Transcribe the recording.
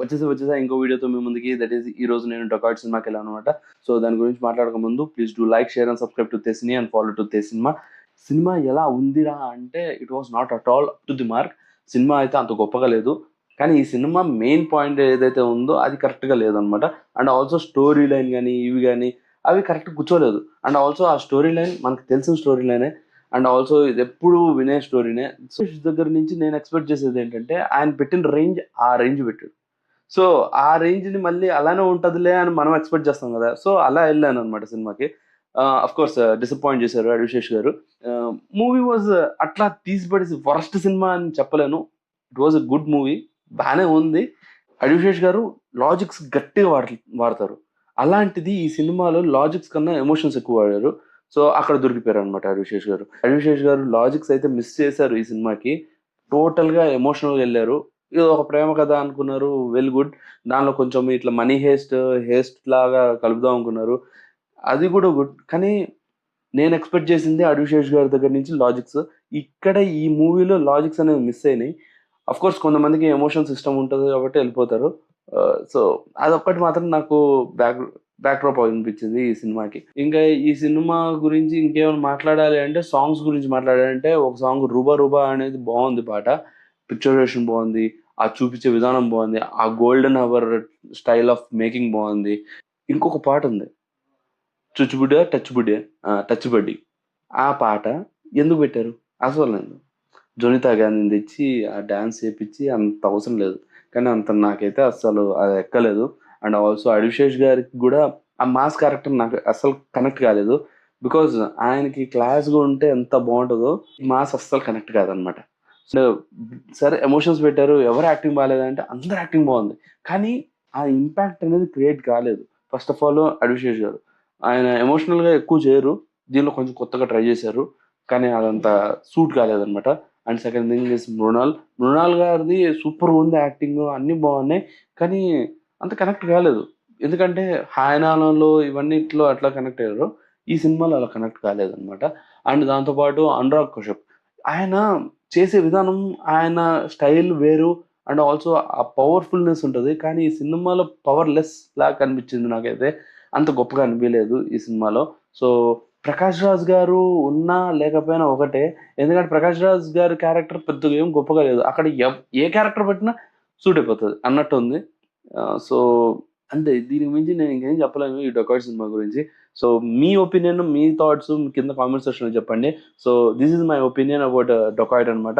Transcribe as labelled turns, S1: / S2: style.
S1: వచ్చేసా ఇంకో వీడియోతో మీ ముందుకి. దట్ ఈస్ ఈ రోజు నేను డకాయిట్ సినిమాకి వెళ్ళాను అనమాట. సో దాని గురించి మాట్లాడక ముందు please do like, share and subscribe to తే సినీ అండ్ ఫాలో టు తే సినిమా. సినిమా ఎలా ఉందిరా అంటే it was not at all up to the mark. Cinema అయితే అంత గొప్పగా లేదు, కానీ ఈ సినిమా మెయిన్ పాయింట్ ఏదైతే ఉందో అది కరెక్ట్గా లేదనమాట. అండ్ ఆల్సో స్టోరీ లైన్ కానీ ఇవి కానీ అవి కరెక్ట్ కూర్చోలేదు. అండ్ ఆల్సో ఆ స్టోరీ లైన్ మనకు తెలిసిన స్టోరీ లైనే. అండ్ ఆల్సో ఇది ఎప్పుడు వినే స్టోరీనే. సో దగ్గర నుంచి నేను ఎక్స్పెక్ట్ చేసేది ఏంటంటే ఆయన పెట్టిన రేంజ్ ఆ రేంజ్ పెట్టాడు. సో ఆ రేంజ్ని మళ్ళీ అలానే ఉంటుందిలే అని మనం ఎక్స్పెక్ట్ చేస్తాం కదా. సో అలా వెళ్ళాను అనమాట సినిమాకి. అఫ్ కోర్స్ డిసప్పాయింట్ చేశారు అడివిశేష్ గారు. మూవీ వాజ్ అట్లా తీసిపడేసి వరస్ట్ సినిమా అని చెప్పలేను. It was a good movie, బాగానే ఉంది. అడివిశేష్ గారు లాజిక్స్ గట్టిగా వాడతారు. అలాంటిది ఈ సినిమాలో లాజిక్స్ కన్నా ఎమోషన్స్ ఎక్కువ వాడారు. సో అక్కడ దొరికిపోయారు అనమాట అడివిశేష్ గారు. అడివిశేష్ గారు లాజిక్స్ అయితే మిస్ చేశారు ఈ సినిమాకి. టోటల్గా ఎమోషనల్గా వెళ్ళారు. ఇది ఒక ప్రేమ కథ అనుకున్నారు, వెల్ గుడ్. దానిలో కొంచెం ఇట్లా మనీ హేస్ట్ లాగా కలుపుదాం అనుకున్నారు, అది కూడా గుడ్. కానీ నేను ఎక్స్పెక్ట్ చేసింది అడివిశేష్ గారి దగ్గర నుంచి లాజిక్స్. ఇక్కడ ఈ మూవీలో లాజిక్స్ అనేవి మిస్ అయినాయి. అఫ్ కోర్స్ కొంతమందికి ఎమోషన్ సిస్టమ్ ఉంటుంది కాబట్టి వెళ్ళిపోతారు. సో అదొక్కటి మాత్రం నాకు బ్యాక్ డ్రాప్ అనిపించింది ఈ సినిమాకి. ఇంకా ఈ సినిమా గురించి ఇంకేమైనా మాట్లాడాలి అంటే సాంగ్స్ గురించి మాట్లాడాలంటే ఒక సాంగ్ రూబా రూబా అనేది బాగుంది పాట. పిక్చరేషన్ బాగుంది, ఆ చూపించే విధానం బాగుంది, ఆ golden hour style of making బాగుంది. ఇంకొక పాట ఉంది, చుచ్చుబుడ్డ టచ్ బడ్డి. ఆ పాట ఎందుకు పెట్టారు అసలు నేను జోనితా గాంధీని తెచ్చి ఆ డ్యాన్స్ చేపించి అంత అవసరం లేదు. కానీ అంత నాకైతే అస్సలు అది ఎక్కలేదు. అండ్ ఆల్సో అడివిశేష్ గారికి కూడా ఆ మాస్ క్యారెక్టర్ నాకు అస్సలు కనెక్ట్ కాలేదు. బికాజ్ ఆయనకి క్లాస్గా ఉంటే ఎంత బాగుంటుందో మాస్ అస్సలు కనెక్ట్ కాదనమాట. సో సరే ఎమోషన్స్ పెట్టారు, ఎవరు యాక్టింగ్ బాగాలేదంటే అందరు యాక్టింగ్ బాగుంది, కానీ ఆ ఇంపాక్ట్ అనేది క్రియేట్ కాలేదు. ఫస్ట్ ఆఫ్ ఆల్ అడివిశేష్ గారు ఆయన ఎమోషనల్గా ఎక్కువ చేయరు. దీనిలో కొంచెం కొత్తగా ట్రై చేశారు, కానీ అదంతా సూట్ కాలేదనమాట. And second thing is Mrunal గారిది సూపర్ ఉంది, యాక్టింగ్ అన్నీ బాగున్నాయి, కానీ అంత కనెక్ట్ కాలేదు. ఎందుకంటే హాయనాలలో ఇవన్నిట్లో అట్లా కనెక్ట్ అయ్యారు, ఈ సినిమాలో అలా కనెక్ట్ కాలేదనమాట. అండ్ దాంతోపాటు అనురాగ్ కశ్యప్ ఆయన చేసే విధానం, ఆయన స్టైల్ వేరు. అండ్ ఆల్సో ఆ పవర్ఫుల్నెస్ ఉంటుంది, కానీ ఈ సినిమాలో పవర్లెస్ లాగా కనిపించింది నాకైతే. అంత గొప్పగా అనిపించలేదు ఈ సినిమాలో. సో ప్రకాష్ రాజ్ గారు ఉన్నా లేకపోయినా ఒకటే. ఎందుకంటే ప్రకాష్ రాజ్ గారి క్యారెక్టర్ పెద్దగా ఏం గొప్పగా లేదు. అక్కడ ఏ క్యారెక్టర్ పెట్టినా సూట్ అయిపోతుంది అన్నట్టు ఉంది. సో అంతే, దీనికి మించి నేను ఇంకేం చెప్పలేను ఈ డొకాయిట్ సినిమా గురించి. సో మీ ఒపీనియన్, మీ థాట్స్ కింద కామెంట్ సెక్షన్లో చెప్పండి. So this is my opinion about Dacoit అనమాట.